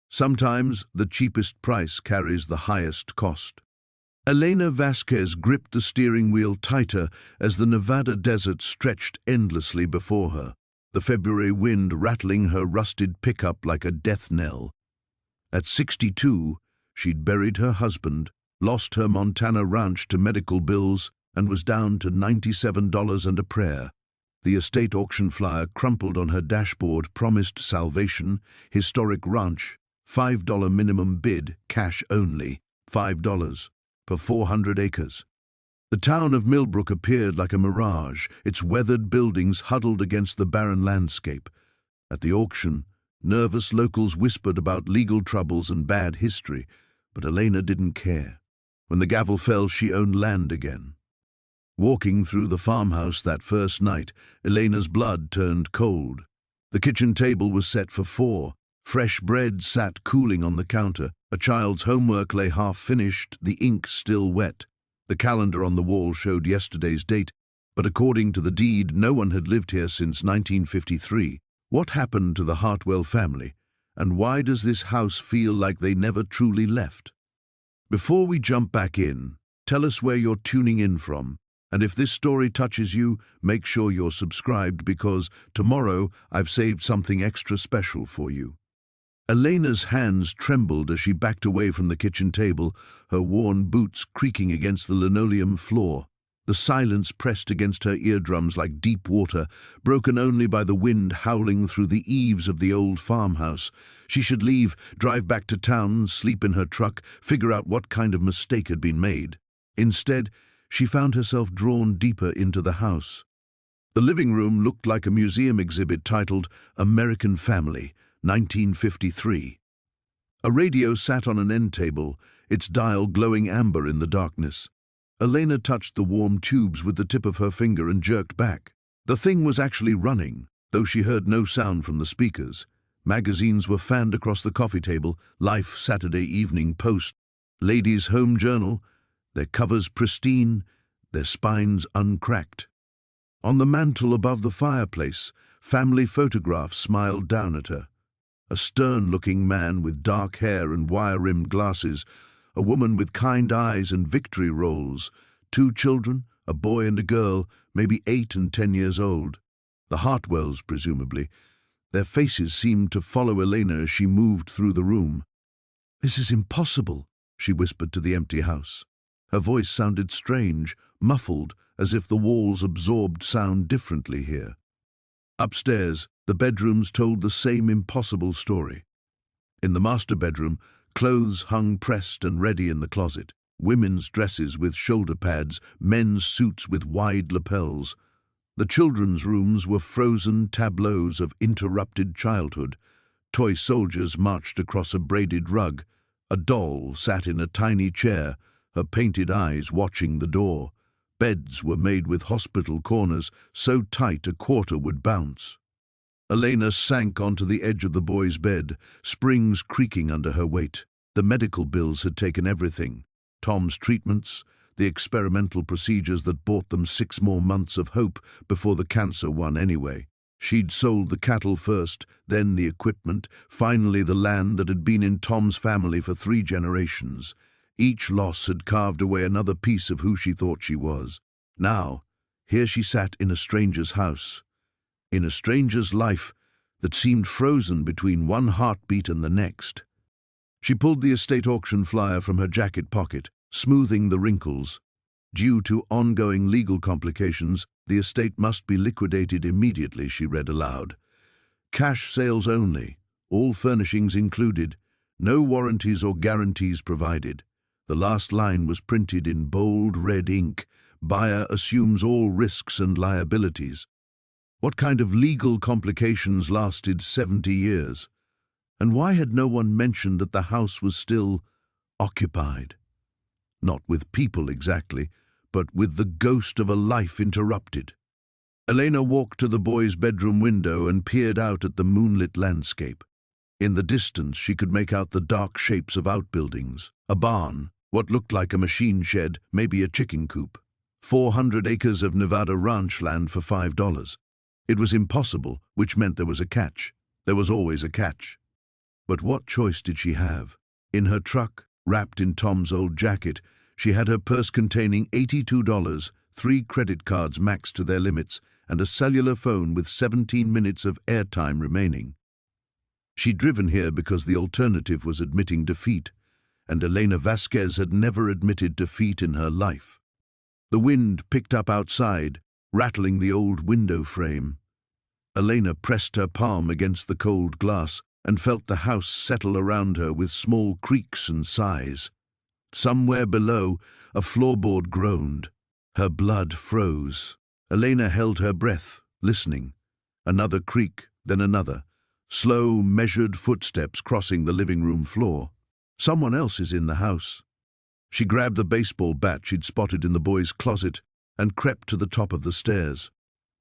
Sometimes the cheapest price carries the highest cost. Elena Vasquez gripped the steering wheel tighter as the Nevada desert stretched endlessly before her, the February wind rattling her rusted pickup like a death knell. At 62, she'd buried her husband, lost her Montana ranch to medical bills, and was down to $97 and a prayer. The estate auction flyer crumpled on her dashboard promised salvation, historic ranch, $5 minimum bid, cash only, $5, for 400 acres. The town of Millbrook appeared like a mirage, its weathered buildings huddled against the barren landscape. At the auction, nervous locals whispered about legal troubles and bad history, but Elena didn't care. When the gavel fell, she owned land again. Walking through the farmhouse that first night, Elena's blood turned cold. The kitchen table was set for 4. Fresh bread sat cooling on the counter. A child's homework lay half-finished, the ink still wet. The calendar on the wall showed yesterday's date, but according to the deed, no one had lived here since 1953. What happened to the Hartwell family, and why does this house feel like they never truly left? Before we jump back in, tell us where you're tuning in from, and if this story touches you, make sure you're subscribed because tomorrow I've saved something extra special for you. Elena's hands trembled as she backed away from the kitchen table, her worn boots creaking against the linoleum floor. The silence pressed against her eardrums like deep water, broken only by the wind howling through the eaves of the old farmhouse. She should leave, drive back to town, sleep in her truck, figure out what kind of mistake had been made. Instead, she found herself drawn deeper into the house. The living room looked like a museum exhibit titled American Family, 1953. A radio sat on an end table, its dial glowing amber in the darkness. Elena touched the warm tubes with the tip of her finger and jerked back. The thing was actually running, though she heard no sound from the speakers. Magazines were fanned across the coffee table, Life, Saturday Evening Post, Ladies' Home Journal, their covers pristine, their spines uncracked. On the mantel above the fireplace, family photographs smiled down at her. A stern-looking man with dark hair and wire-rimmed glasses, a woman with kind eyes and victory rolls, 2 children, a boy and a girl, maybe 8 and 10 years old. The Hartwells, presumably. Their faces seemed to follow Elena as she moved through the room. "This is impossible," she whispered to the empty house. Her voice sounded strange, muffled, as if the walls absorbed sound differently here. Upstairs, the bedrooms told the same impossible story. In the master bedroom, clothes hung pressed and ready in the closet, women's dresses with shoulder pads, men's suits with wide lapels. The children's rooms were frozen tableaus of interrupted childhood. Toy soldiers marched across a braided rug. A doll sat in a tiny chair, her painted eyes watching the door. Beds were made with hospital corners, so tight a quarter would bounce. Elena sank onto the edge of the boy's bed, springs creaking under her weight. The medical bills had taken everything. Tom's treatments, the experimental procedures that bought them 6 more months of hope before the cancer won anyway. She'd sold the cattle first, then the equipment, finally the land that had been in Tom's family for 3 generations. Each loss had carved away another piece of who she thought she was. Now, here she sat in a stranger's house, in a stranger's life that seemed frozen between one heartbeat and the next. She pulled the estate auction flyer from her jacket pocket, smoothing the wrinkles. Due to ongoing legal complications, the estate must be liquidated immediately, she read aloud. Cash sales only, all furnishings included, no warranties or guarantees provided. The last line was printed in bold red ink. Buyer assumes all risks and liabilities. What kind of legal complications lasted 70 years? And why had no one mentioned that the house was still occupied? Not with people exactly, but with the ghost of a life interrupted. Elena walked to the boy's bedroom window and peered out at the moonlit landscape. In the distance, she could make out the dark shapes of outbuildings, a barn, what looked like a machine shed, maybe a chicken coop. 400 acres of Nevada ranch land for $5. It was impossible, which meant there was a catch. There was always a catch. But what choice did she have? In her truck, wrapped in Tom's old jacket, she had her purse containing $82, 3 credit cards maxed to their limits, and a cellular phone with 17 minutes of airtime remaining. She'd driven here because the alternative was admitting defeat, and Elena Vasquez had never admitted defeat in her life. The wind picked up outside, rattling the old window frame. Elena pressed her palm against the cold glass and felt the house settle around her with small creaks and sighs. Somewhere below, a floorboard groaned. Her blood froze. Elena held her breath, listening. Another creak, then another. Slow, measured footsteps crossing the living room floor. Someone else is in the house. She grabbed the baseball bat she'd spotted in the boy's closet and crept to the top of the stairs.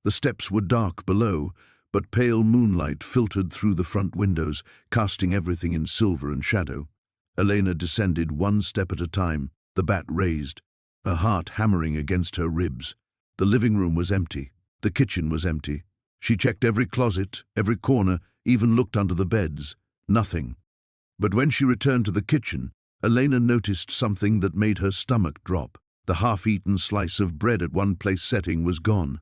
The steps were dark below, but pale moonlight filtered through the front windows, casting everything in silver and shadow. Elena descended one step at a time, the bat raised, her heart hammering against her ribs. The living room was empty. The kitchen was empty. She checked every closet, every corner, even looked under the beds. Nothing. But when she returned to the kitchen, Elena noticed something that made her stomach drop. The half-eaten slice of bread at one place setting was gone.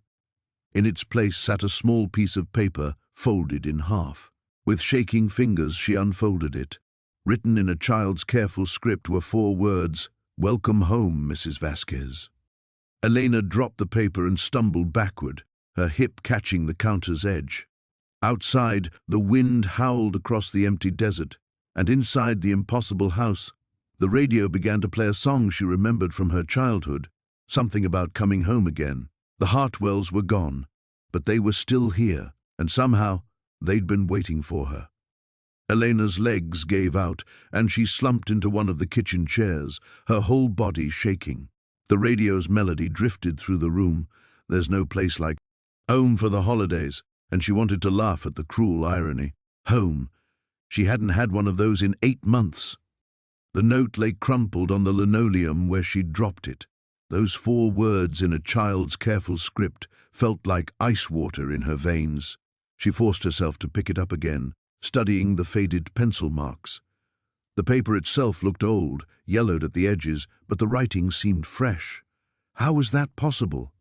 In its place sat a small piece of paper, folded in half. With shaking fingers, she unfolded it. Written in a child's careful script were 4 words, "Welcome home, Mrs. Vasquez." Elena dropped the paper and stumbled backward, her hip catching the counter's edge. Outside, the wind howled across the empty desert, and inside the impossible house, the radio began to play a song she remembered from her childhood, something about coming home again. The Hartwells were gone, but they were still here, and somehow they'd been waiting for her. Elena's legs gave out, and she slumped into one of the kitchen chairs, her whole body shaking. The radio's melody drifted through the room. There's no place like home for the holidays, and she wanted to laugh at the cruel irony. Home. She hadn't had one of those in 8 months. The note lay crumpled on the linoleum where she'd dropped it. Those 4 words in a child's careful script felt like ice water in her veins. She forced herself to pick it up again, studying the faded pencil marks. The paper itself looked old, yellowed at the edges, but the writing seemed fresh. How was that possible?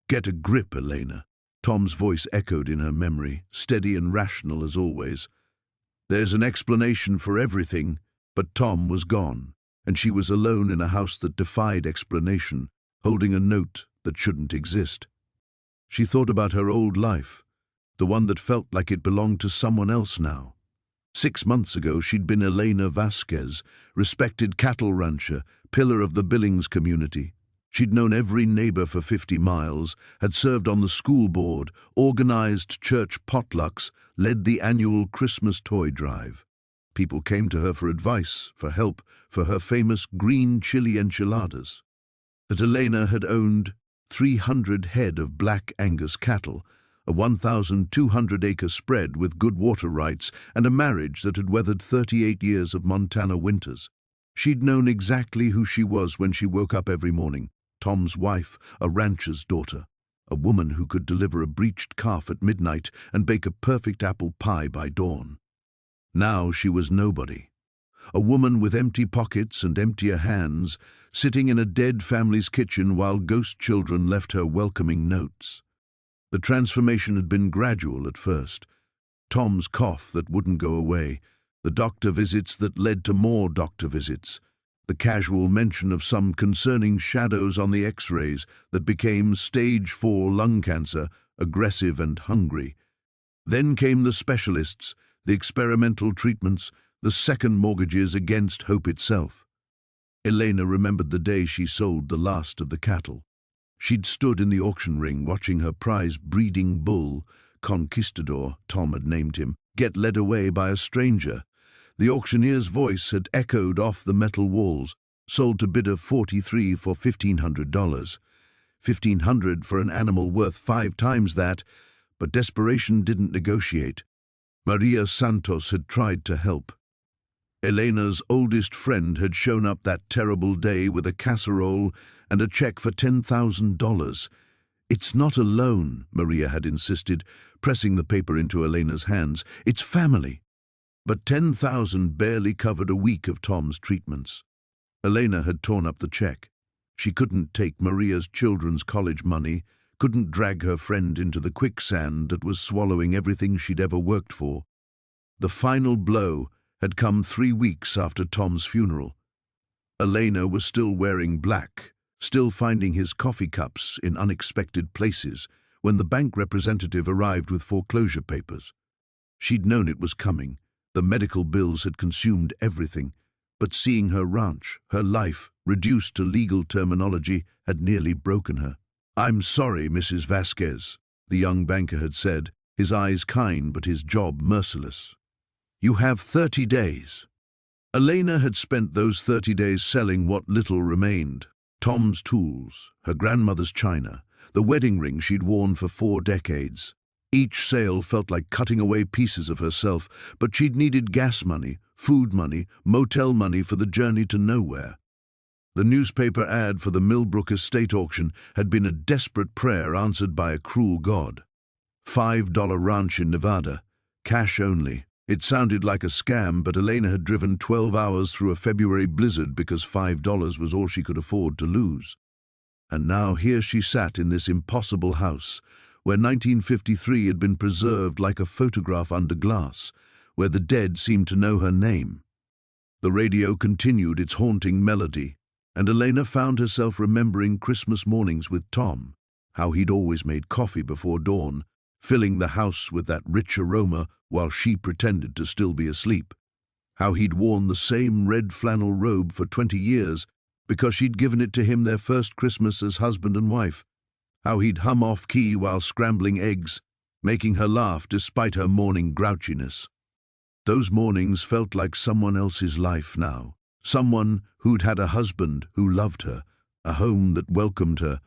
"Get a grip, Elena." Tom's voice echoed in her memory, steady and rational as always. There's an explanation for everything, but Tom was gone, and she was alone in a house that defied explanation, holding a note that shouldn't exist. She thought about her old life, the one that felt like it belonged to someone else now. 6 months ago, she'd been Elena Vasquez, respected cattle rancher, pillar of the Billings community. She'd known every neighbor for 50 miles, had served on the school board, organized church potlucks, led the annual Christmas toy drive. People came to her for advice, for help, for her famous green chili enchiladas. That Elena had owned 300 head of Black Angus cattle, a 1,200-acre spread with good water rights, and a marriage that had weathered 38 years of Montana winters. She'd known exactly who she was when she woke up every morning. Tom's wife, a rancher's daughter, a woman who could deliver a breeched calf at midnight and bake a perfect apple pie by dawn. Now she was nobody. A woman with empty pockets and emptier hands, sitting in a dead family's kitchen while ghost children left her welcoming notes. The transformation had been gradual at first. Tom's cough that wouldn't go away, the doctor visits that led to more doctor visits, the casual mention of some concerning shadows on the X-rays that became stage 4 lung cancer, aggressive and hungry. Then came the specialists, the experimental treatments, the second mortgages against hope itself. Elena remembered the day she sold the last of the cattle. She'd stood in the auction ring watching her prize breeding bull, Conquistador, Tom had named him, get led away by a stranger. The auctioneer's voice had echoed off the metal walls, sold to bidder 43 for $1,500. $1,500 for an animal worth 5 times that, but desperation didn't negotiate. Maria Santos had tried to help. Elena's oldest friend had shown up that terrible day with a casserole and a check for $10,000. "It's not a loan," Maria had insisted, pressing the paper into Elena's hands. "It's family." But 10,000 barely covered a week of Tom's treatments. Elena had torn up the check. She couldn't take Maria's children's college money, couldn't drag her friend into the quicksand that was swallowing everything she'd ever worked for. The final blow had come 3 weeks after Tom's funeral. Elena was still wearing black, still finding his coffee cups in unexpected places when the bank representative arrived with foreclosure papers. She'd known it was coming. The medical bills had consumed everything, but seeing her ranch, her life, reduced to legal terminology had nearly broken her. "I'm sorry, Mrs. Vasquez," the young banker had said, his eyes kind but his job merciless. "You have 30 days. Elena had spent those 30 days selling what little remained. Tom's tools, her grandmother's china, the wedding ring she'd worn for 4 decades. Each sale felt like cutting away pieces of herself, but she'd needed gas money, food money, motel money for the journey to nowhere. The newspaper ad for the Millbrook estate auction had been a desperate prayer answered by a cruel god. $5 ranch in Nevada, cash only. It sounded like a scam, but Elena had driven 12 hours through a February blizzard because $5 was all she could afford to lose. And now here she sat in this impossible house, where 1953 had been preserved like a photograph under glass, where the dead seemed to know her name. The radio continued its haunting melody, and Elena found herself remembering Christmas mornings with Tom, how he'd always made coffee before dawn, filling the house with that rich aroma while she pretended to still be asleep. How he'd worn the same red flannel robe for 20 years because she'd given it to him their first Christmas as husband and wife. How he'd hum off-key while scrambling eggs, making her laugh despite her morning grouchiness. Those mornings felt like someone else's life now. Someone who'd had a husband who loved her, a home that welcomed her,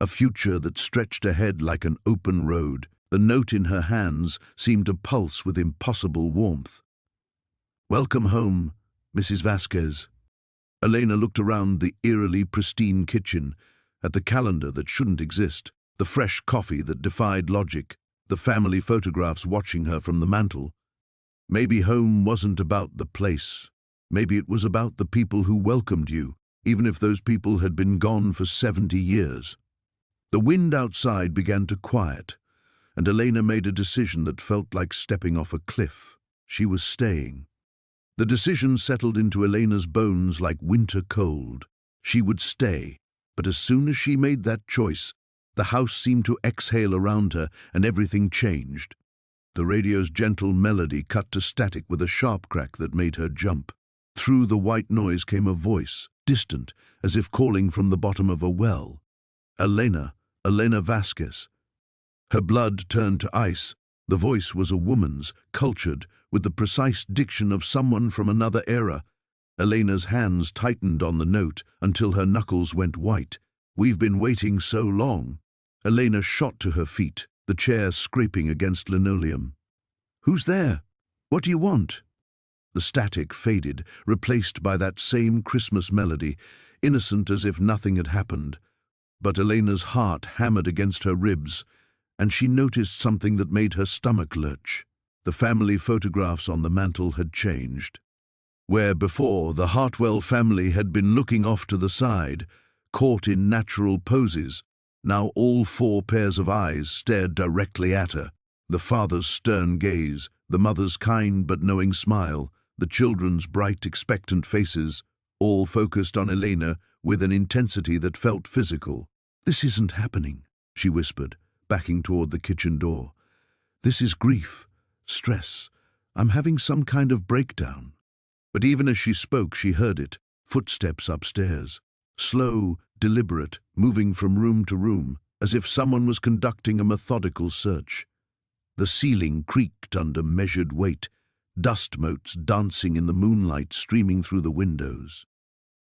a future that stretched ahead like an open road. The note in her hands seemed to pulse with impossible warmth. "Welcome home, Mrs. Vasquez." Elena looked around the eerily pristine kitchen, at the calendar that shouldn't exist, the fresh coffee that defied logic, the family photographs watching her from the mantel. Maybe home wasn't about the place. Maybe it was about the people who welcomed you, even if those people had been gone for 70 years. The wind outside began to quiet, and Elena made a decision that felt like stepping off a cliff. She was staying. The decision settled into Elena's bones like winter cold. She would stay, but as soon as she made that choice, the house seemed to exhale around her and everything changed. The radio's gentle melody cut to static with a sharp crack that made her jump. Through the white noise came a voice, distant, as if calling from the bottom of a well. "Elena, Elena Vasquez." Her blood turned to ice. The voice was a woman's, cultured, with the precise diction of someone from another era. Elena's hands tightened on the note until her knuckles went white. "We've been waiting so long." Elena shot to her feet, the chair scraping against linoleum. "Who's there? What do you want?" The static faded, replaced by that same Christmas melody, innocent as if nothing had happened. But Elena's heart hammered against her ribs, and she noticed something that made her stomach lurch. The family photographs on the mantel had changed. Where before the Hartwell family had been looking off to the side, caught in natural poses, now all 4 pairs of eyes stared directly at her. The father's stern gaze, the mother's kind but knowing smile, the children's bright, expectant faces, all focused on Elena with an intensity that felt physical. "This isn't happening," she whispered, backing toward the kitchen door. "This is grief, stress. I'm having some kind of breakdown." But even as she spoke, she heard it, footsteps upstairs. Slow, deliberate, moving from room to room, as if someone was conducting a methodical search. The ceiling creaked under measured weight, dust motes dancing in the moonlight streaming through the windows.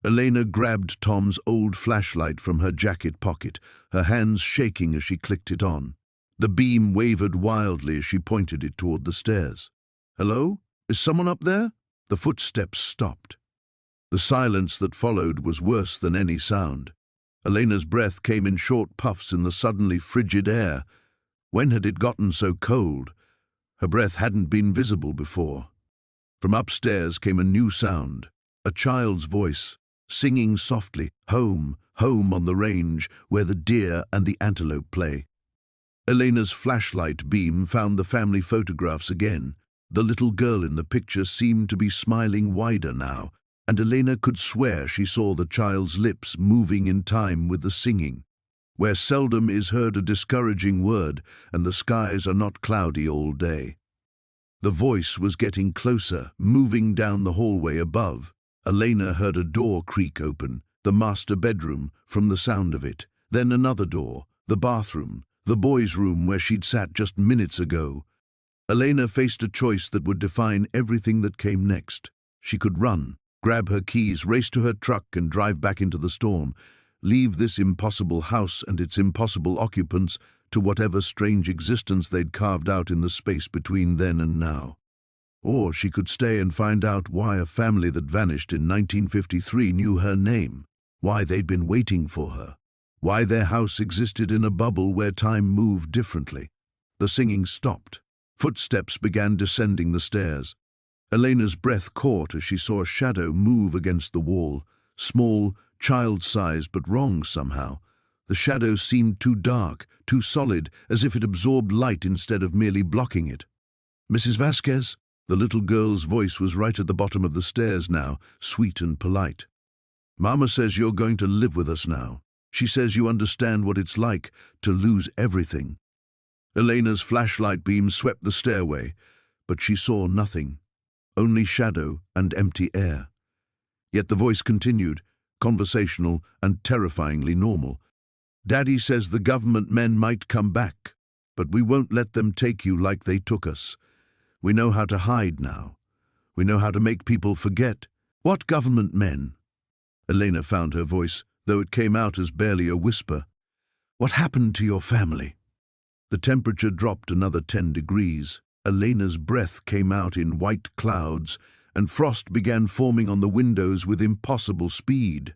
Elena grabbed Tom's old flashlight from her jacket pocket, her hands shaking as she clicked it on. The beam wavered wildly as she pointed it toward the stairs. "Hello? Is someone up there?" The footsteps stopped. The silence that followed was worse than any sound. Elena's breath came in short puffs in the suddenly frigid air. When had it gotten so cold? Her breath hadn't been visible before. From upstairs came a new sound, a child's voice, singing softly, "Home, home on the range, where the deer and the antelope play." Elena's flashlight beam found the family photographs again. The little girl in the picture seemed to be smiling wider now, and Elena could swear she saw the child's lips moving in time with the singing. Where seldom is heard a discouraging word, and the skies are not cloudy all day. The voice was getting closer, moving down the hallway above. Elena heard a door creak open, the master bedroom, from the sound of it. Then another door, the bathroom, the boys' room where she'd sat just minutes ago. Elena faced a choice that would define everything that came next. She could run, grab her keys, race to her truck and drive back into the storm. Leave this impossible house and its impossible occupants to whatever strange existence they'd carved out in the space between then and now. Or she could stay and find out why a family that vanished in 1953 knew her name, why they'd been waiting for her, why their house existed in a bubble where time moved differently. The singing stopped. Footsteps began descending the stairs. Elena's breath caught as she saw a shadow move against the wall, small, child-sized, but wrong somehow. The shadow seemed too dark, too solid, as if it absorbed light instead of merely blocking it. "Mrs. Vasquez?" The little girl's voice was right at the bottom of the stairs now, sweet and polite. "Mama says you're going to live with us now. She says you understand what it's like to lose everything." Elena's flashlight beam swept the stairway, but she saw nothing, only shadow and empty air. Yet the voice continued, conversational and terrifyingly normal. "Daddy says the government men might come back, but we won't let them take you like they took us. We know how to hide now. We know how to make people forget." "What government men?" Elena found her voice, though it came out as barely a whisper. "What happened to your family?" The temperature dropped another 10 degrees. Elena's breath came out in white clouds, and frost began forming on the windows with impossible speed.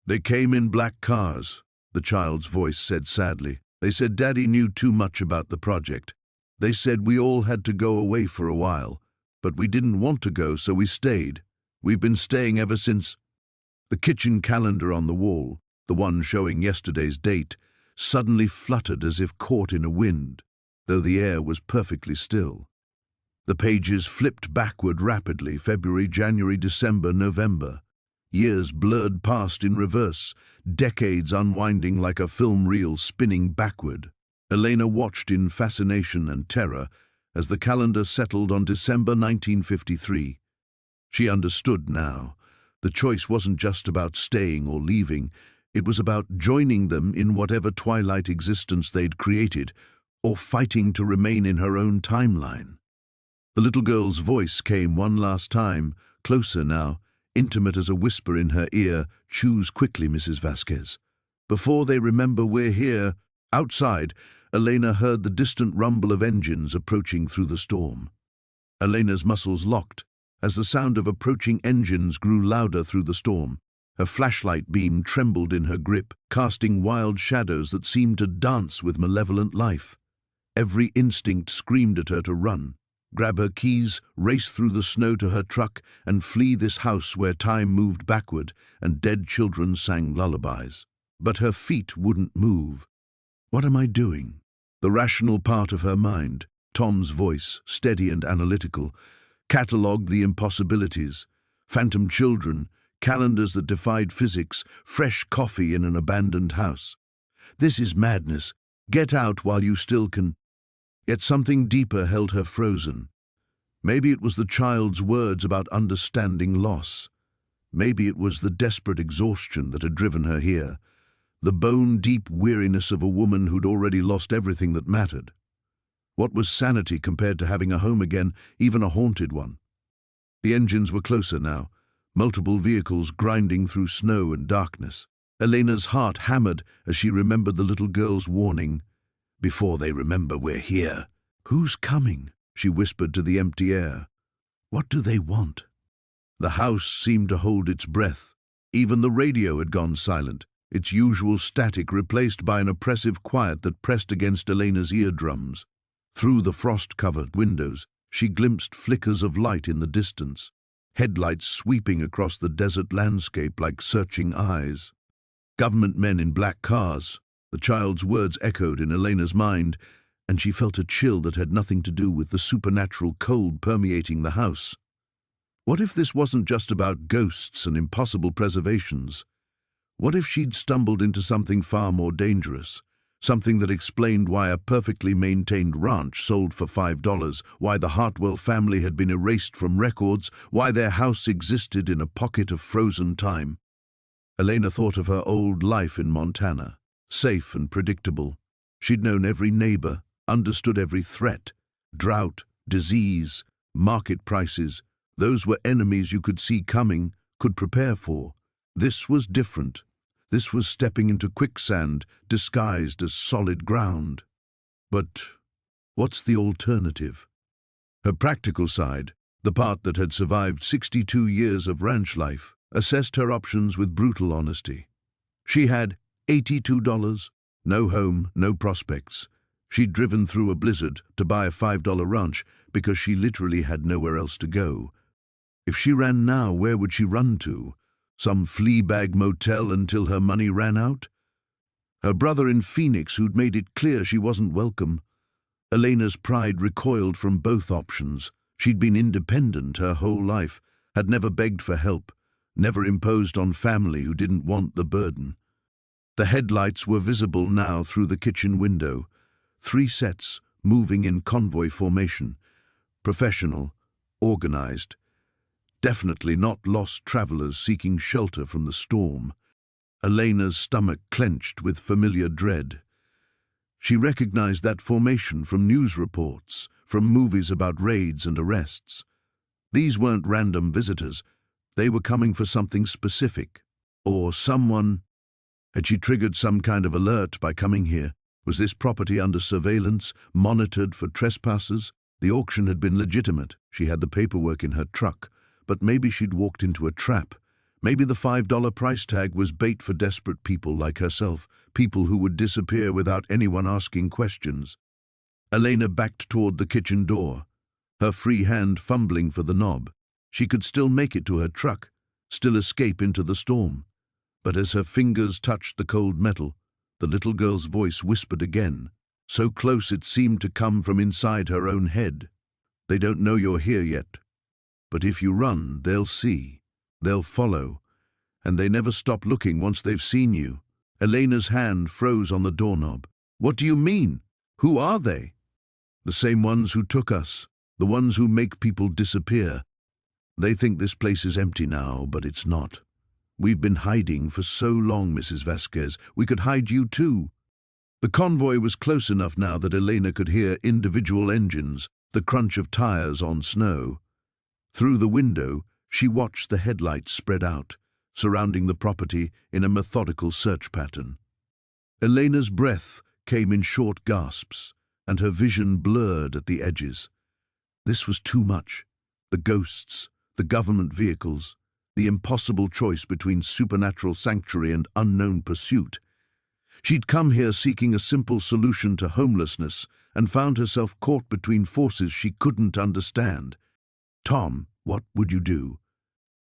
"They came in black cars," the child's voice said sadly. "They said Daddy knew too much about the project. They said we all had to go away for a while, but we didn't want to go, so we stayed. We've been staying ever since." The kitchen calendar on the wall, the one showing yesterday's date, suddenly fluttered as if caught in a wind, though the air was perfectly still. The pages flipped backward rapidly, February, January, December, November. Years blurred past in reverse, decades unwinding like a film reel spinning backward. Elena watched in fascination and terror as the calendar settled on December 1953. She understood now. The choice wasn't just about staying or leaving. It was about joining them in whatever twilight existence they'd created, or fighting to remain in her own timeline. The little girl's voice came one last time, closer now, intimate as a whisper in her ear. "Choose quickly, Mrs. Vasquez. Before they remember we're here." Outside, Elena heard the distant rumble of engines approaching through the storm. Elena's muscles locked as the sound of approaching engines grew louder through the storm. Her flashlight beam trembled in her grip, casting wild shadows that seemed to dance with malevolent life. Every instinct screamed at her to run, grab her keys, race through the snow to her truck, and flee this house where time moved backward and dead children sang lullabies. But her feet wouldn't move. "What am I doing?" The rational part of her mind, Tom's voice, steady and analytical, catalogued the impossibilities. Phantom children, calendars that defied physics, fresh coffee in an abandoned house. "This is madness. Get out while you still can." Yet something deeper held her frozen. Maybe it was the child's words about understanding loss. Maybe it was the desperate exhaustion that had driven her here, the bone-deep weariness of a woman who'd already lost everything that mattered. What was sanity compared to having a home again, even a haunted one? The engines were closer now, multiple vehicles grinding through snow and darkness. Elena's heart hammered as she remembered the little girl's warning, "Before they remember we're here." "Who's coming?" she whispered to the empty air. "What do they want?" The house seemed to hold its breath. Even the radio had gone silent, its usual static replaced by an oppressive quiet that pressed against Elena's eardrums. Through the frost-covered windows, She glimpsed flickers of light in the distance, headlights sweeping across the desert landscape like searching eyes. Government men in black cars. The child's words echoed in Elena's mind, and she felt a chill that had nothing to do with the supernatural cold permeating the house. What if this wasn't just about ghosts and impossible preservations? What if she'd stumbled into something far more dangerous? Something that explained why a perfectly maintained ranch sold for $5, why the Hartwell family had been erased from records, why their house existed in a pocket of frozen time. Elena thought of her old life in Montana, safe and predictable. She'd known every neighbor, understood every threat. Drought, disease, market prices. Those were enemies you could see coming, could prepare for. This was different. This was stepping into quicksand, disguised as solid ground. But what's the alternative? Her practical side, the part that had survived 62 years of ranch life, assessed her options with brutal honesty. She had $82, no home, no prospects. She'd driven through a blizzard to buy a $5 ranch because she literally had nowhere else to go. If she ran now, where would she run to? Some flea-bag motel until her money ran out? Her brother in Phoenix, who'd made it clear she wasn't welcome. Elena's pride recoiled from both options. She'd been independent her whole life, had never begged for help, never imposed on family who didn't want the burden. The headlights were visible now through the kitchen window. 3 sets, moving in convoy formation. Professional, organized. Definitely not lost travelers seeking shelter from the storm. Elena's stomach clenched with familiar dread. She recognized that formation from news reports, from movies about raids and arrests. These weren't random visitors. They were coming for something specific. Or someone. Had she triggered some kind of alert by coming here? Was this property under surveillance, monitored for trespassers? The auction had been legitimate. She had the paperwork in her truck. But maybe she'd walked into a trap. Maybe the $5 price tag was bait for desperate people like herself, people who would disappear without anyone asking questions. Elena backed toward the kitchen door, her free hand fumbling for the knob. She could still make it to her truck, still escape into the storm. But as her fingers touched the cold metal, the little girl's voice whispered again, so close it seemed to come from inside her own head. "They don't know you're here yet. But if you run, they'll see, they'll follow, and they never stop looking once they've seen you." Elena's hand froze on the doorknob. "What do you mean? Who are they?" "The same ones who took us, the ones who make people disappear. They think this place is empty now, but it's not. We've been hiding for so long, Mrs. Vasquez. We could hide you too." The convoy was close enough now that Elena could hear individual engines, the crunch of tires on snow. Through the window, she watched the headlights spread out, surrounding the property in a methodical search pattern. Elena's breath came in short gasps, and her vision blurred at the edges. This was too much. The ghosts, the government vehicles, the impossible choice between supernatural sanctuary and unknown pursuit. She'd come here seeking a simple solution to homelessness and found herself caught between forces she couldn't understand. "Tom, what would you do?"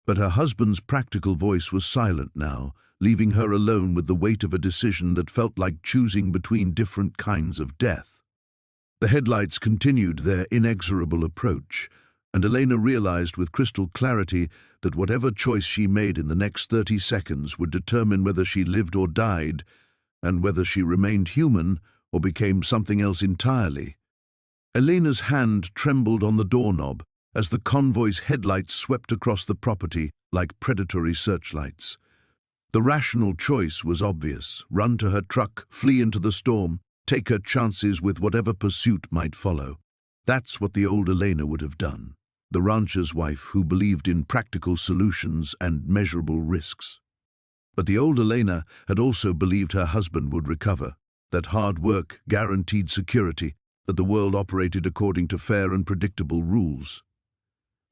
But her husband's practical voice was silent now, leaving her alone with the weight of a decision that felt like choosing between different kinds of death. The headlights continued their inexorable approach, and Elena realized with crystal clarity that whatever choice she made in the next 30 seconds would determine whether she lived or died, and whether she remained human or became something else entirely. Elena's hand trembled on the doorknob as the convoy's headlights swept across the property like predatory searchlights. The rational choice was obvious: run to her truck, flee into the storm, take her chances with whatever pursuit might follow. That's what the old Elena would have done, the rancher's wife who believed in practical solutions and measurable risks. But the old Elena had also believed her husband would recover, that hard work guaranteed security, that the world operated according to fair and predictable rules.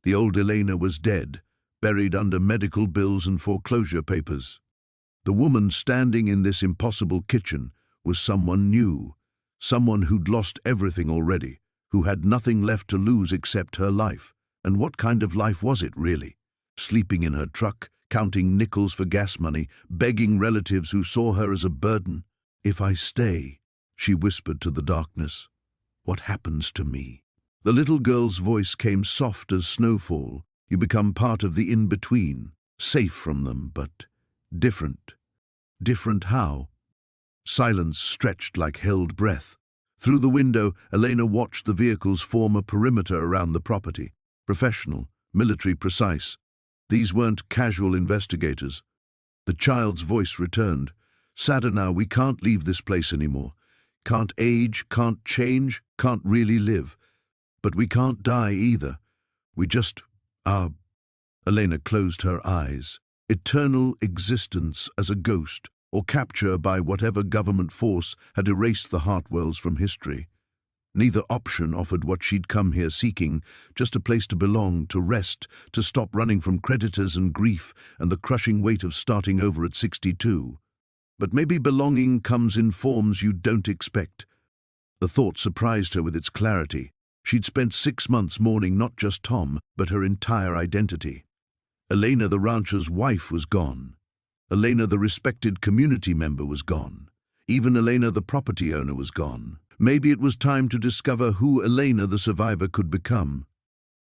The old Elena was dead, buried under medical bills and foreclosure papers. The woman standing in this impossible kitchen was someone new, someone who'd lost everything already, who had nothing left to lose except her life. And what kind of life was it, really? Sleeping in her truck, counting nickels for gas money, begging relatives who saw her as a burden. "If I stay," she whispered to the darkness, "what happens to me?" The little girl's voice came soft as snowfall. "You become part of the in-between, safe from them, but different." Different how? Silence stretched like held breath. Through the window, Elena watched the vehicles form a perimeter around the property. Professional, military precise. These weren't casual investigators. The child's voice returned. "Sadder now, we can't leave this place anymore. Can't age, can't change, can't really live. But we can't die either. We just are." Elena closed her eyes. Eternal existence as a ghost, or capture by whatever government force had erased the Hartwells from history. Neither option offered what she'd come here seeking, just a place to belong, to rest, to stop running from creditors and grief and the crushing weight of starting over at 62. But maybe belonging comes in forms you don't expect. The thought surprised her with its clarity. She'd spent 6 months mourning not just Tom, but her entire identity. Elena, the rancher's wife, was gone. Elena, the respected community member, was gone. Even Elena, the property owner, was gone. Maybe it was time to discover who Elena, the survivor, could become.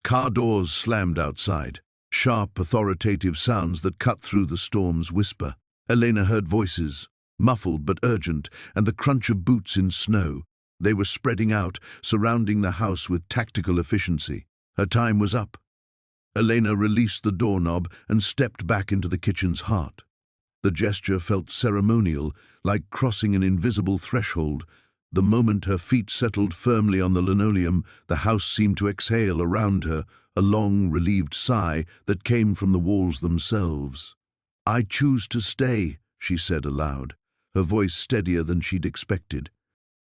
Car doors slammed outside, sharp, authoritative sounds that cut through the storm's whisper. Elena heard voices, muffled but urgent, and the crunch of boots in snow. They were spreading out, surrounding the house with tactical efficiency. Her time was up. Elena released the doorknob and stepped back into the kitchen's heart. The gesture felt ceremonial, like crossing an invisible threshold. The moment her feet settled firmly on the linoleum, the house seemed to exhale around her, a long, relieved sigh that came from the walls themselves. "I choose to stay," she said aloud, her voice steadier than she'd expected.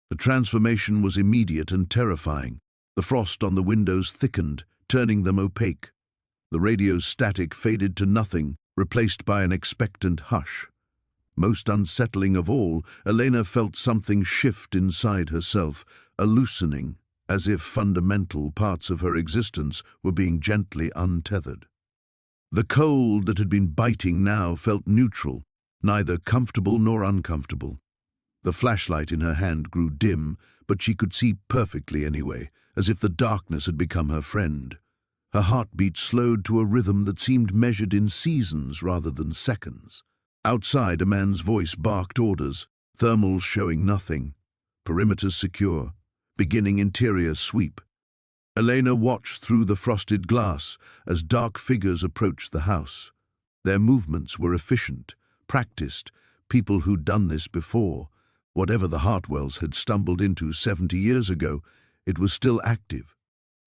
The transformation was immediate and terrifying. The frost on the windows thickened, turning them opaque. The radio's static faded to nothing, replaced by an expectant hush. Most unsettling of all, Elena felt something shift inside herself, a loosening, as if fundamental parts of her existence were being gently untethered. The cold that had been biting now felt neutral, neither comfortable nor uncomfortable. The flashlight in her hand grew dim, but she could see perfectly anyway, as if the darkness had become her friend. Her heartbeat slowed to a rhythm that seemed measured in seasons rather than seconds. Outside, a man's voice barked orders, thermals showing nothing. Perimeters secure. Beginning interior sweep. Elena watched through the frosted glass as dark figures approached the house. Their movements were efficient, practiced, people who'd done this before. Whatever the Hartwells had stumbled into 70 years ago, it was still active,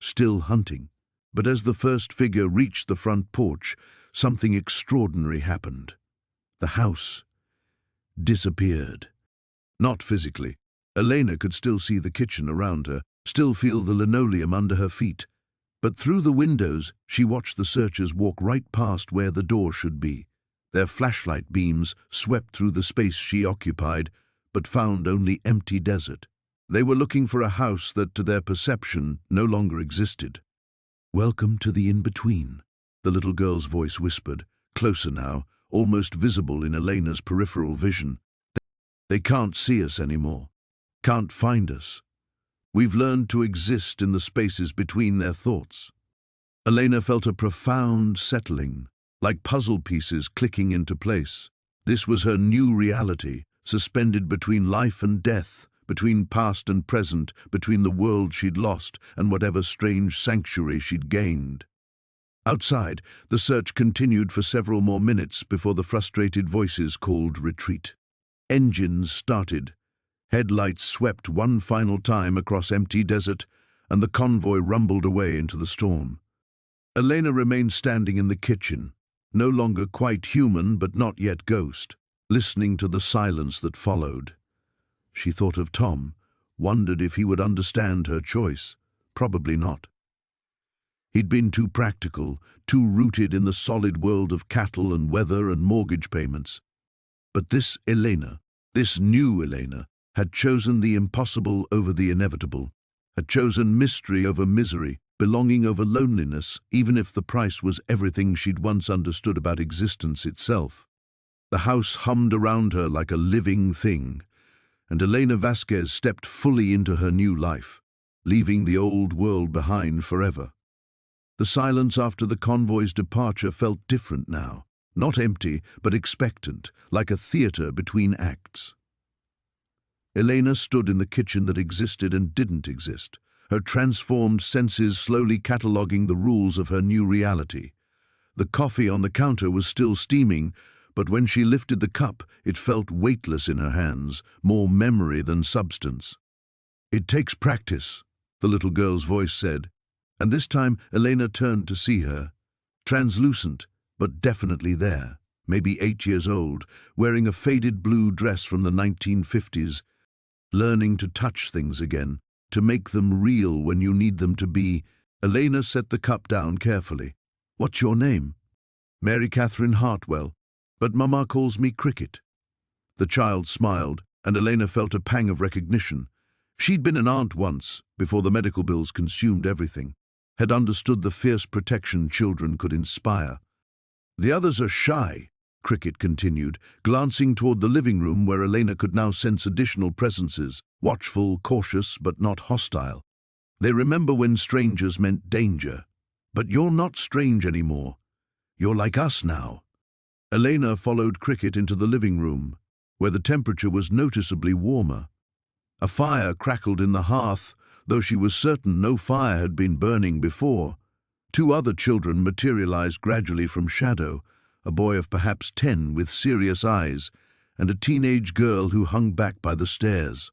still hunting. But as the first figure reached the front porch, something extraordinary happened. The house disappeared. Not physically. Elena could still see the kitchen around her, still feel the linoleum under her feet. But through the windows, she watched the searchers walk right past where the door should be. Their flashlight beams swept through the space she occupied, but found only empty desert. They were looking for a house that, to their perception, no longer existed. "Welcome to the in-between," the little girl's voice whispered, closer now, almost visible in Elena's peripheral vision. "They can't see us anymore, can't find us. We've learned to exist in the spaces between their thoughts." Elena felt a profound settling, like puzzle pieces clicking into place. This was her new reality, suspended between life and death, between past and present, between the world she'd lost and whatever strange sanctuary she'd gained. Outside, the search continued for several more minutes before the frustrated voices called retreat. Engines started. Headlights swept one final time across empty desert, and the convoy rumbled away into the storm. Elena remained standing in the kitchen, no longer quite human but not yet ghost, listening to the silence that followed. She thought of Tom, wondered if he would understand her choice. Probably not. He'd been too practical, too rooted in the solid world of cattle and weather and mortgage payments. But this Elena, this new Elena, had chosen the impossible over the inevitable. had chosen mystery over misery, belonging over loneliness, even if the price was everything she'd once understood about existence itself. The house hummed around her like a living thing, and Elena Vasquez stepped fully into her new life, leaving the old world behind forever. The silence after the convoy's departure felt different now, not empty, but expectant, like a theater between acts. Elena stood in the kitchen that existed and didn't exist, her transformed senses slowly cataloguing the rules of her new reality. The coffee on the counter was still steaming, but when she lifted the cup, it felt weightless in her hands, more memory than substance. "It takes practice," the little girl's voice said, and this time Elena turned to see her. Translucent, but definitely there, maybe 8 years old, wearing a faded blue dress from the 1950s, learning to touch things again, to make them real when you need them to be. Elena set the cup down carefully. "What's your name?" "Mary Catherine Hartwell, but Mama calls me Cricket." The child smiled, and Elena felt a pang of recognition. She'd been an aunt once, before the medical bills consumed everything, had understood the fierce protection children could inspire. "The others are shy," Cricket continued, glancing toward the living room where Elena could now sense additional presences, watchful, cautious, but not hostile. "They remember when strangers meant danger. But you're not strange anymore. You're like us now." Elena followed Cricket into the living room, where the temperature was noticeably warmer. A fire crackled in the hearth, though she was certain no fire had been burning before. 2 other children materialized gradually from shadow, a boy of perhaps 10 with serious eyes, and a teenage girl who hung back by the stairs.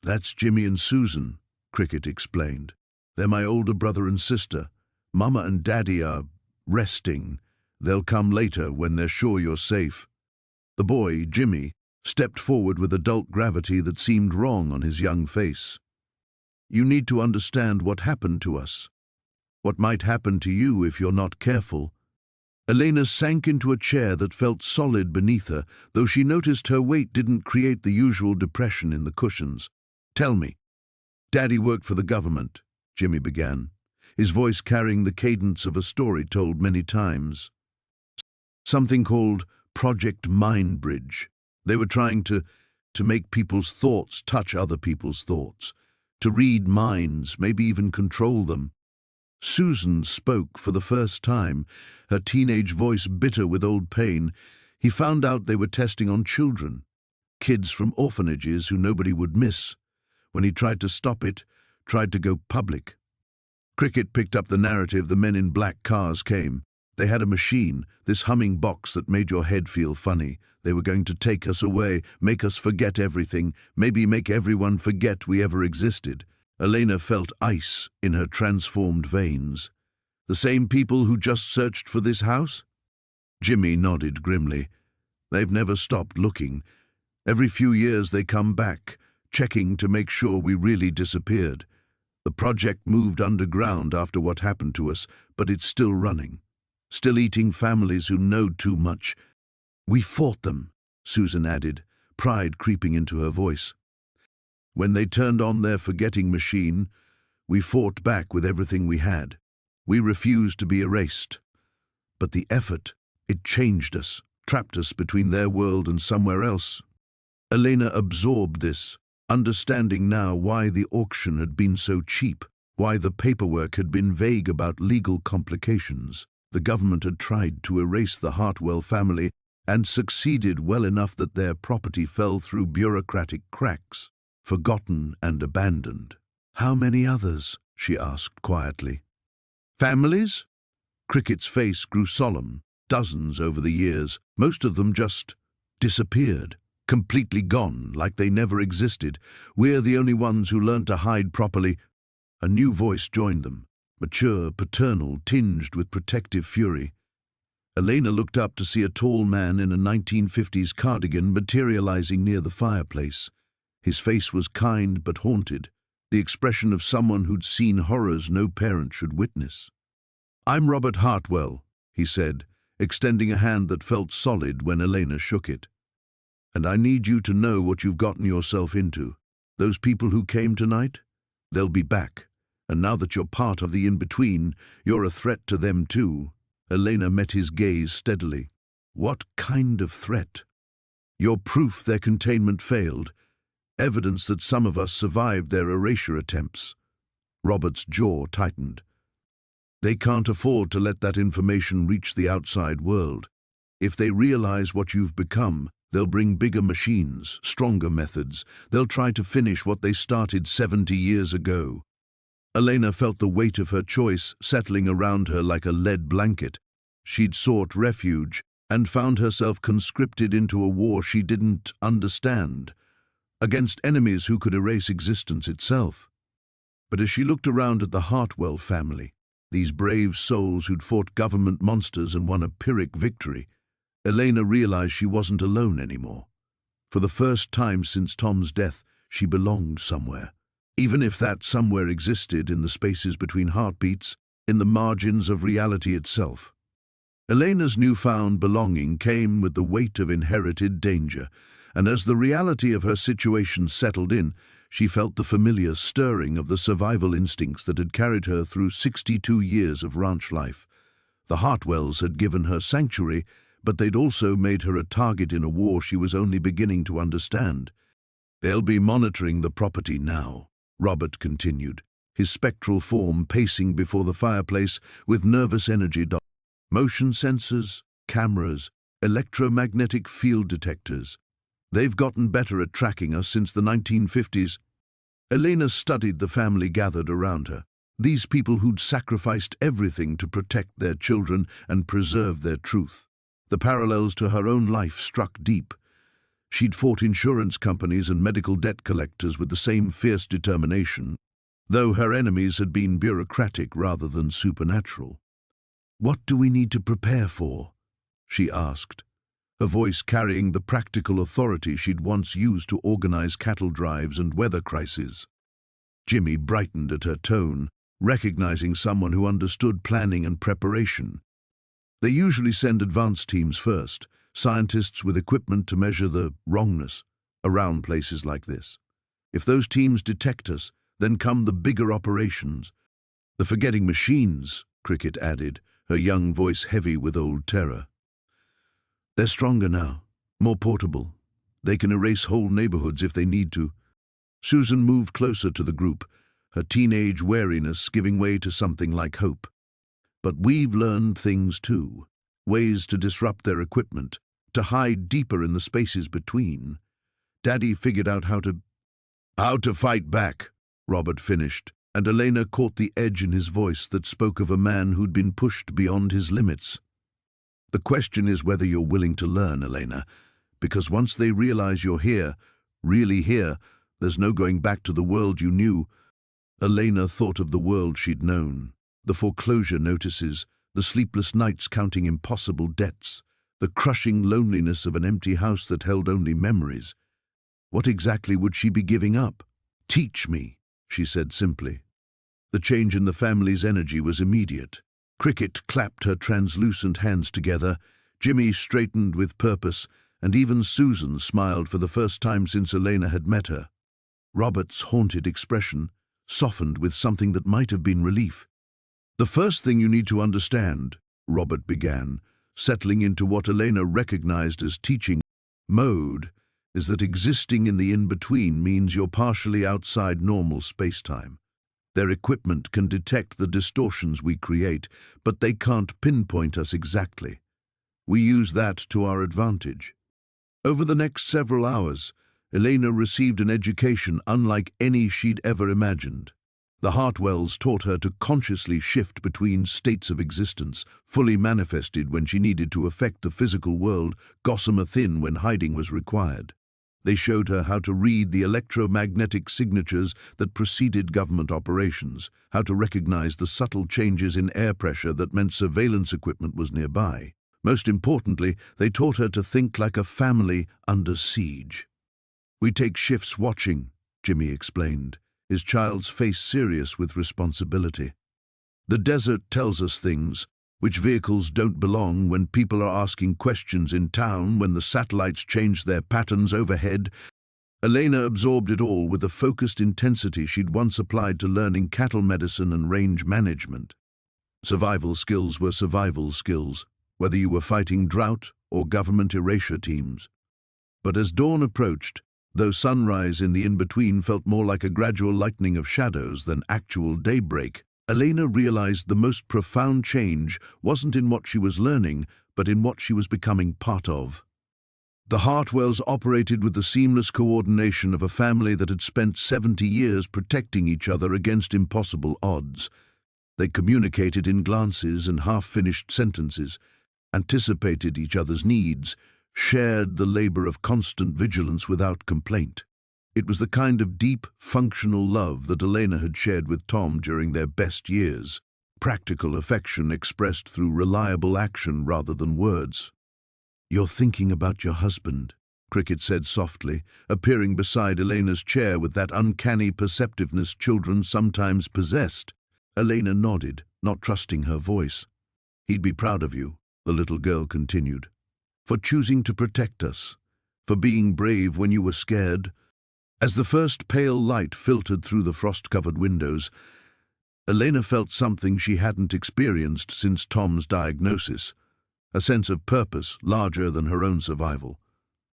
"That's Jimmy and Susan," Cricket explained. "They're my older brother and sister. Mama and Daddy are resting. They'll come later when they're sure you're safe." The boy, Jimmy, stepped forward with adult gravity that seemed wrong on his young face. "You need to understand what happened to us. What might happen to you if you're not careful." Elena sank into a chair that felt solid beneath her, though she noticed her weight didn't create the usual depression in the cushions. "Tell me." "Daddy worked for the government," Jimmy began, his voice carrying the cadence of a story told many times. "Something called Project Mindbridge. They were trying to make people's thoughts touch other people's thoughts, to read minds, maybe even control them." Susan spoke for the first time, her teenage voice bitter with old pain. "He found out they were testing on children, kids from orphanages who nobody would miss. When he tried to stop it, tried to go public." Cricket picked up the narrative. "The men in black cars came. They had a machine, this humming box that made your head feel funny. They were going to take us away, make us forget everything, maybe make everyone forget we ever existed." Elena felt ice in her transformed veins. "The same people who just searched for this house?" Jimmy nodded grimly. "They've never stopped looking. Every few years they come back, checking to make sure we really disappeared. The project moved underground after what happened to us, but it's still running. Still eating families who know too much." "We fought them," Susan added, pride creeping into her voice. "When they turned on their forgetting machine, we fought back with everything we had. We refused to be erased. But the effort, it changed us, trapped us between their world and somewhere else." Elena absorbed this, understanding now why the auction had been so cheap, why the paperwork had been vague about legal complications. The government had tried to erase the Hartwell family and succeeded well enough that their property fell through bureaucratic cracks, forgotten and abandoned. "How many others?" she asked quietly. "Families?" Cricket's face grew solemn. "Dozens over the years. Most of them just disappeared, completely gone, like they never existed. We're the only ones who learned to hide properly." A new voice joined them, mature, paternal, tinged with protective fury. Elena looked up to see a tall man in a 1950s cardigan materializing near the fireplace. His face was kind but haunted, the expression of someone who'd seen horrors no parent should witness. "I'm Robert Hartwell," he said, extending a hand that felt solid when Elena shook it. "And I need you to know what you've gotten yourself into. Those people who came tonight, They'll be back, and now that you're part of the in-between, you're a threat to them too. Elena met his gaze steadily. What kind of threat? You're proof their containment failed, evidence that some of us survived their erasure attempts. Robert's jaw tightened. They can't afford to let that information reach the outside world. If they realize what you've become, they'll bring bigger machines, stronger methods. They'll try to finish what they started 70 years ago. Elena felt the weight of her choice settling around her like a lead blanket. She'd sought refuge and found herself conscripted into a war she didn't understand, against enemies who could erase existence itself. But as she looked around at the Hartwell family, these brave souls who'd fought government monsters and won a Pyrrhic victory, Elena realized she wasn't alone anymore. For the first time since Tom's death, she belonged somewhere. Even if that somewhere existed in the spaces between heartbeats, in the margins of reality itself. Elena's newfound belonging came with the weight of inherited danger, and as the reality of her situation settled in, she felt the familiar stirring of the survival instincts that had carried her through 62 years of ranch life. The Hartwells had given her sanctuary, but they'd also made her a target in a war she was only beginning to understand. They'll be monitoring the property now, Robert continued, his spectral form pacing before the fireplace with nervous energy. Motion sensors, cameras, electromagnetic field detectors. They've gotten better at tracking us since the 1950s. Elena studied the family gathered around her. These people who'd sacrificed everything to protect their children and preserve their truth. The parallels to her own life struck deep. She'd fought insurance companies and medical debt collectors with the same fierce determination, though her enemies had been bureaucratic rather than supernatural. "What do we need to prepare for?" she asked, her voice carrying the practical authority she'd once used to organize cattle drives and weather crises. Jimmy brightened at her tone, recognizing someone who understood planning and preparation. They usually send advance teams first, scientists with equipment to measure the wrongness around places like this. If those teams detect us, then come the bigger operations. "The forgetting machines," Cricket added, her young voice heavy with old terror. "They're stronger now, more portable. They can erase whole neighborhoods if they need to." Susan moved closer to the group, her teenage wariness giving way to something like hope. "But we've learned things too, ways to disrupt their equipment, to hide deeper in the spaces between. Daddy figured out how to fight back," Robert finished, and Elena caught the edge in his voice that spoke of a man who'd been pushed beyond his limits. "The question is whether you're willing to learn, Elena, because once they realize you're here, really here, there's no going back to the world you knew." Elena thought of the world she'd known, the foreclosure notices, the sleepless nights counting impossible debts, the crushing loneliness of an empty house that held only memories. What exactly would she be giving up? "Teach me," she said simply. The change in the family's energy was immediate. Cricket clapped her translucent hands together, Jimmy straightened with purpose, and even Susan smiled for the first time since Elena had met her. Robert's haunted expression softened with something that might have been relief. "The first thing you need to understand," Robert began, settling into what Elena recognized as teaching mode, is that existing in the in-between means you're partially outside normal space-time. Their equipment can detect the distortions we create, but they can't pinpoint us exactly. We use that to our advantage. Over the next several hours, Elena received an education unlike any she'd ever imagined. The Hartwells taught her to consciously shift between states of existence, fully manifested when she needed to affect the physical world, gossamer thin when hiding was required. They showed her how to read the electromagnetic signatures that preceded government operations, how to recognize the subtle changes in air pressure that meant surveillance equipment was nearby. Most importantly, they taught her to think like a family under siege. "We take shifts watching," Jimmy explained, his child's face serious with responsibility. "The desert tells us things, which vehicles don't belong, when people are asking questions in town, when the satellites change their patterns overhead." Elena absorbed it all with the focused intensity she'd once applied to learning cattle medicine and range management. Survival skills were survival skills, whether you were fighting drought or government erasure teams. But as dawn approached, though sunrise in the in-between felt more like a gradual lightening of shadows than actual daybreak, Elena realized the most profound change wasn't in what she was learning, but in what she was becoming part of. The Hartwells operated with the seamless coordination of a family that had spent 70 years protecting each other against impossible odds. They communicated in glances and half-finished sentences, anticipated each other's needs, shared the labor of constant vigilance without complaint. It was the kind of deep, functional love that Elena had shared with Tom during their best years, practical affection expressed through reliable action rather than words. "You're thinking about your husband," Cricket said softly, appearing beside Elena's chair with that uncanny perceptiveness children sometimes possessed. Elena nodded, not trusting her voice. "He'd be proud of you," the little girl continued, "for choosing to protect us, for being brave when you were scared." As the first pale light filtered through the frost-covered windows, Elena felt something she hadn't experienced since Tom's diagnosis, a sense of purpose larger than her own survival.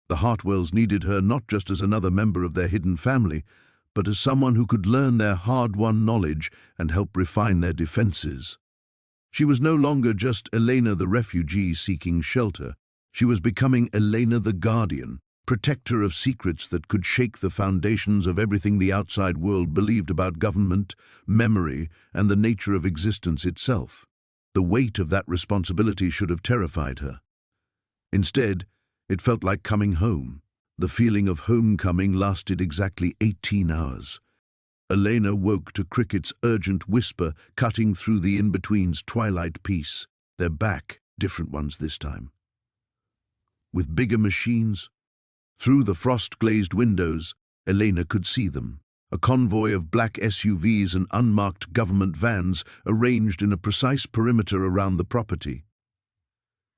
The Hartwells needed her not just as another member of their hidden family, but as someone who could learn their hard-won knowledge and help refine their defenses. She was no longer just Elena the refugee seeking shelter. She was becoming Elena the guardian, protector of secrets that could shake the foundations of everything the outside world believed about government, memory, and the nature of existence itself. The weight of that responsibility should have terrified her. Instead, it felt like coming home. The feeling of homecoming lasted exactly 18 hours. Elena woke to Cricket's urgent whisper cutting through the in-between's twilight peace. They're back, different ones this time. With bigger machines. Through the frost-glazed windows, Elena could see them. A convoy of black SUVs and unmarked government vans arranged in a precise perimeter around the property.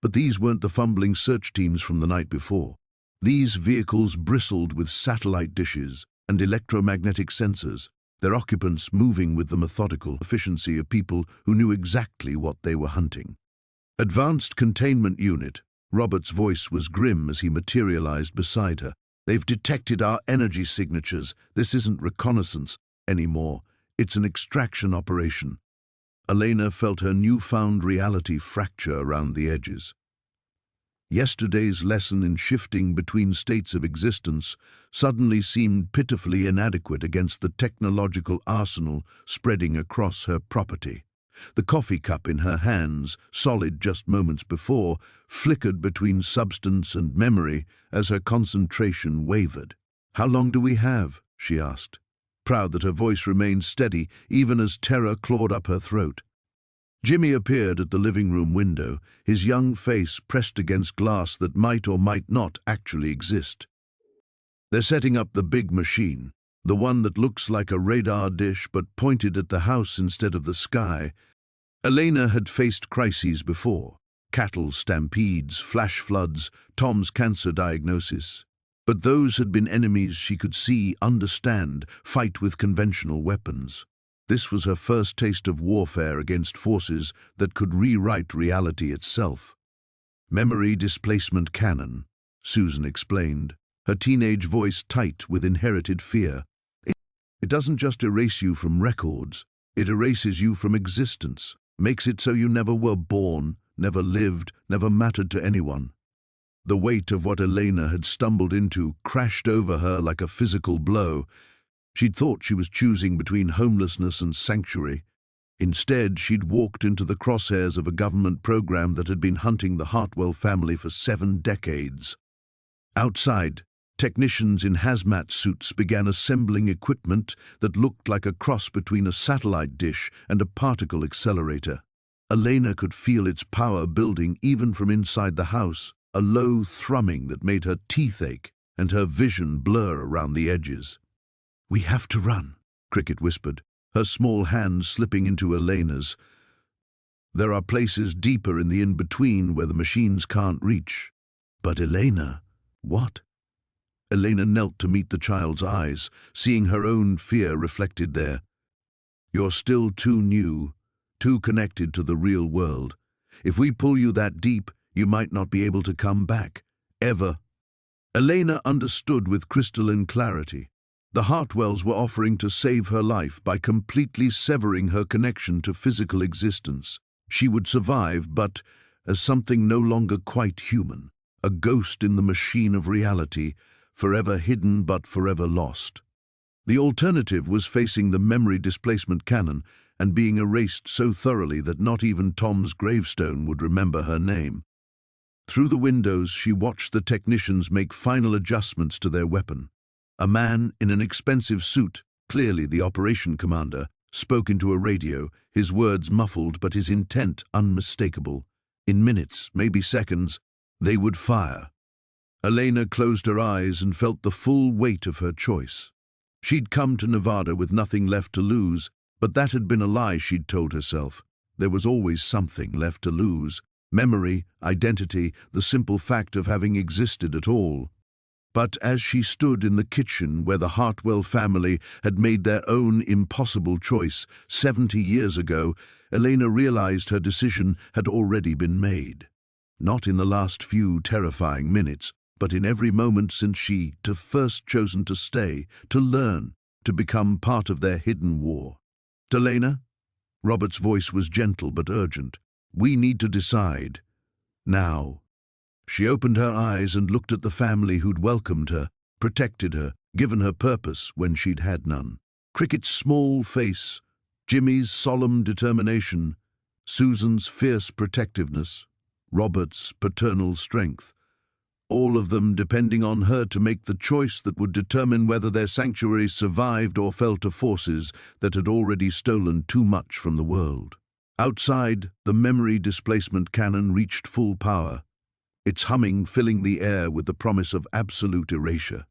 But these weren't the fumbling search teams from the night before. These vehicles bristled with satellite dishes and electromagnetic sensors, their occupants moving with the methodical efficiency of people who knew exactly what they were hunting. "Advanced Containment Unit," Robert's voice was grim as he materialized beside her. "They've detected our energy signatures. This isn't reconnaissance anymore. It's an extraction operation." Elena felt her newfound reality fracture around the edges. Yesterday's lesson in shifting between states of existence suddenly seemed pitifully inadequate against the technological arsenal spreading across her property. The coffee cup in her hands, solid just moments before, flickered between substance and memory as her concentration wavered. "How long do we have?" she asked, proud that her voice remained steady even as terror clawed up her throat. Jimmy appeared at the living room window, his young face pressed against glass that might or might not actually exist. "They're setting up the big machine, the one that looks like a radar dish but pointed at the house instead of the sky." Elena had faced crises before: cattle stampedes, flash floods, Tom's cancer diagnosis. But those had been enemies she could see, understand, fight with conventional weapons. This was her first taste of warfare against forces that could rewrite reality itself. "Memory displacement cannon," Susan explained, her teenage voice tight with inherited fear. It doesn't just erase you from records, it erases you from existence, makes it so you never were born, never lived, never mattered to anyone." The weight of what Elena had stumbled into crashed over her like a physical blow. She'd thought she was choosing between homelessness and sanctuary. Instead, she'd walked into the crosshairs of a government program that had been hunting the Hartwell family for 7 decades. Outside, technicians in hazmat suits began assembling equipment that looked like a cross between a satellite dish and a particle accelerator. Elena could feel its power building even from inside the house, a low thrumming that made her teeth ache and her vision blur around the edges. "We have to run," Cricket whispered, her small hand slipping into Elena's. "There are places deeper in the in-between where the machines can't reach." "But Elena, what?" Elena knelt to meet the child's eyes, seeing her own fear reflected there. "You're still too new, too connected to the real world. If we pull you that deep, you might not be able to come back, ever." Elena understood with crystalline clarity. The Hartwells were offering to save her life by completely severing her connection to physical existence. She would survive, but as something no longer quite human, a ghost in the machine of reality, forever hidden but forever lost. The alternative was facing the memory displacement cannon and being erased so thoroughly that not even Tom's gravestone would remember her name. Through the windows, she watched the technicians make final adjustments to their weapon. A man in an expensive suit, clearly the operation commander, spoke into a radio, his words muffled but his intent unmistakable. In minutes, maybe seconds, they would fire. Elena closed her eyes and felt the full weight of her choice. She'd come to Nevada with nothing left to lose, but that had been a lie she'd told herself. There was always something left to lose. Memory, identity, the simple fact of having existed at all. But as she stood in the kitchen where the Hartwell family had made their own impossible choice 70 years ago, Elena realized her decision had already been made. Not in the last few terrifying minutes, but in every moment since she'd first chosen to stay, to learn, to become part of their hidden war. "Elena?" Robert's voice was gentle but urgent. "We need to decide. Now." She opened her eyes and looked at the family who'd welcomed her, protected her, given her purpose when she'd had none. Cricket's small face, Jimmy's solemn determination, Susan's fierce protectiveness, Robert's paternal strength. All of them depending on her to make the choice that would determine whether their sanctuary survived or fell to forces that had already stolen too much from the world. Outside, the memory displacement cannon reached full power, its humming filling the air with the promise of absolute erasure.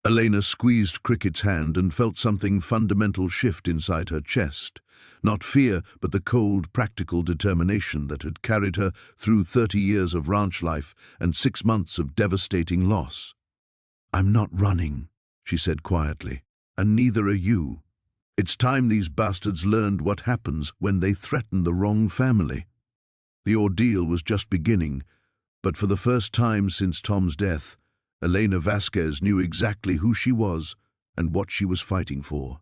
Elena squeezed Cricket's hand and felt something fundamental shift inside her chest. Not fear, but the cold, practical determination that had carried her through 30 years of ranch life and 6 months of devastating loss. "I'm not running," she said quietly, "and neither are you. It's time these bastards learned what happens when they threaten the wrong family." The ordeal was just beginning, but for the first time since Tom's death, Elena Vasquez knew exactly who she was and what she was fighting for.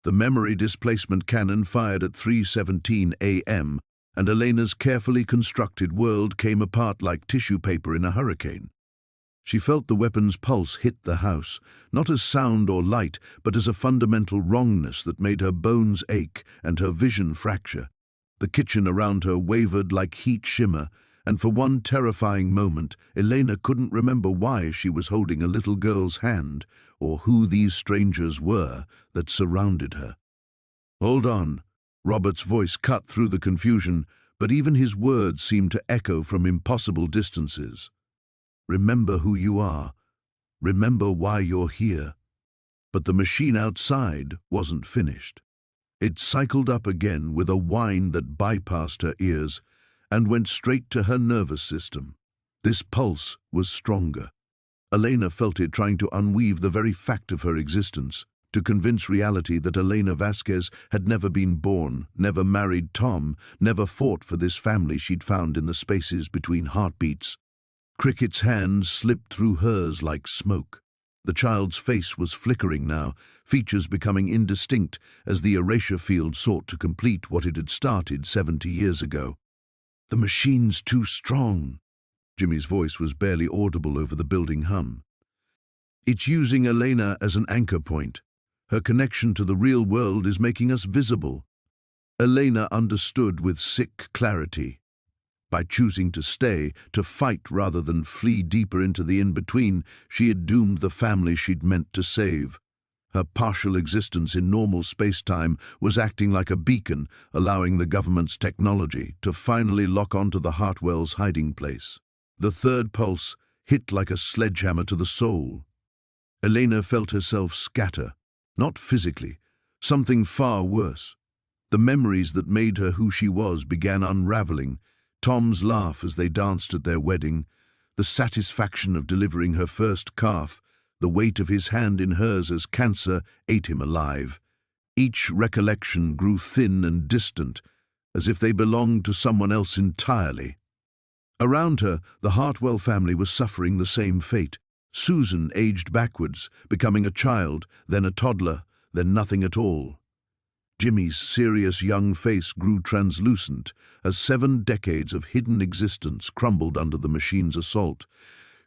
The memory displacement cannon fired at 3:17 a.m., and Elena's carefully constructed world came apart like tissue paper in a hurricane. She felt the weapon's pulse hit the house, not as sound or light, but as a fundamental wrongness that made her bones ache and her vision fracture. The kitchen around her wavered like heat shimmer, and for one terrifying moment, Elena couldn't remember why she was holding a little girl's hand, or who these strangers were that surrounded her. "Hold on." Robert's voice cut through the confusion, but even his words seemed to echo from impossible distances. "Remember who you are. Remember why you're here." But the machine outside wasn't finished. It cycled up again with a whine that bypassed her ears and went straight to her nervous system. This pulse was stronger. Elena felt it trying to unweave the very fact of her existence, to convince reality that Elena Vasquez had never been born, never married Tom, never fought for this family she'd found in the spaces between heartbeats. Cricket's hand slipped through hers like smoke. The child's face was flickering now, features becoming indistinct as the erasure field sought to complete what it had started 70 years ago. "The machine's too strong." Jimmy's voice was barely audible over the building hum. "It's using Elena as an anchor point. Her connection to the real world is making us visible." Elena understood with sick clarity. By choosing to stay, to fight rather than flee deeper into the in-between, she had doomed the family she'd meant to save. Her partial existence in normal space-time was acting like a beacon, allowing the government's technology to finally lock onto the Hartwell's hiding place. The third pulse hit like a sledgehammer to the soul. Elena felt herself scatter, not physically, something far worse. The memories that made her who she was began unraveling. Tom's laugh as they danced at their wedding, the satisfaction of delivering her first calf, the weight of his hand in hers as cancer ate him alive. Each recollection grew thin and distant, as if they belonged to someone else entirely. Around her, the Hartwell family was suffering the same fate. Susan aged backwards, becoming a child, then a toddler, then nothing at all. Jimmy's serious young face grew translucent as 7 decades of hidden existence crumbled under the machine's assault.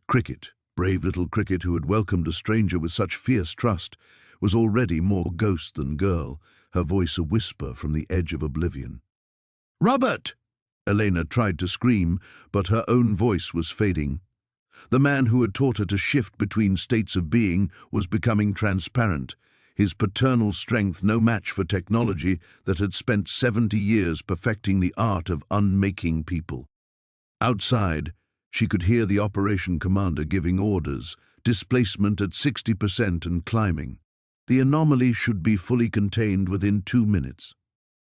Cricket, brave little Cricket who had welcomed a stranger with such fierce trust, was already more ghost than girl, her voice a whisper from the edge of oblivion. "Robert!" Elena tried to scream, but her own voice was fading. The man who had taught her to shift between states of being was becoming transparent, his paternal strength no match for technology that had spent 70 years perfecting the art of unmaking people. Outside, she could hear the operation commander giving orders, displacement at 60% and climbing. The anomaly should be fully contained within 2 minutes.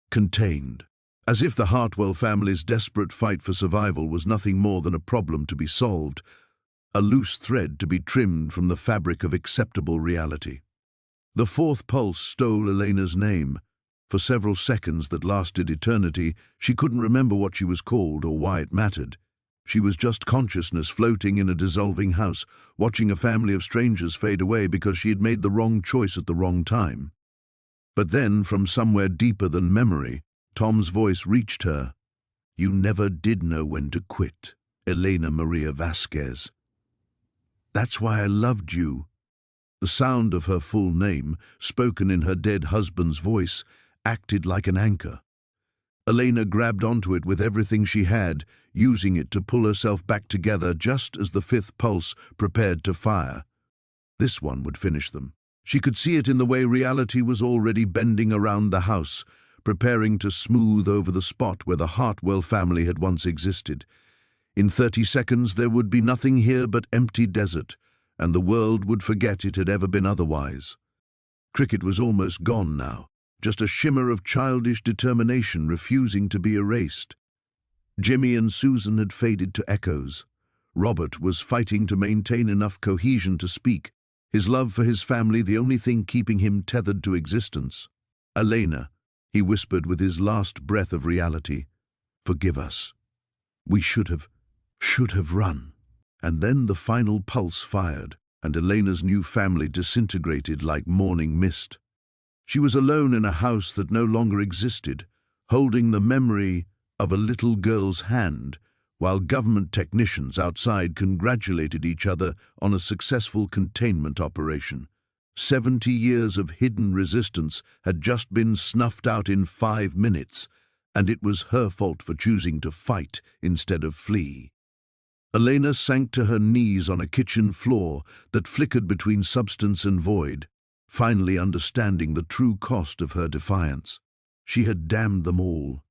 Contained. As if the Hartwell family's desperate fight for survival was nothing more than a problem to be solved, a loose thread to be trimmed from the fabric of acceptable reality. The fourth pulse stole Elena's name. For several seconds that lasted eternity, she couldn't remember what she was called or why it mattered. She was just consciousness floating in a dissolving house, watching a family of strangers fade away because she had made the wrong choice at the wrong time. But then, from somewhere deeper than memory, Tom's voice reached her. "You never did know when to quit, Elena Maria Vasquez. That's why I loved you." The sound of her full name, spoken in her dead husband's voice, acted like an anchor. Elena grabbed onto it with everything she had, using it to pull herself back together just as the fifth pulse prepared to fire. This one would finish them. She could see it in the way reality was already bending around the house, preparing to smooth over the spot where the Hartwell family had once existed. In 30 seconds there would be nothing here but empty desert, and the world would forget it had ever been otherwise. Cricket was almost gone now, just a shimmer of childish determination refusing to be erased. Jimmy and Susan had faded to echoes. Robert was fighting to maintain enough cohesion to speak, his love for his family the only thing keeping him tethered to existence. "Elena," he whispered with his last breath of reality, "forgive us. We should have run." And then the final pulse fired, and Elena's new family disintegrated like morning mist. She was alone in a house that no longer existed, holding the memory of a little girl's hand, while government technicians outside congratulated each other on a successful containment operation. 70 years of hidden resistance had just been snuffed out in 5 minutes, and it was her fault for choosing to fight instead of flee. Elena sank to her knees on a kitchen floor that flickered between substance and void, finally understanding the true cost of her defiance. She had damned them all,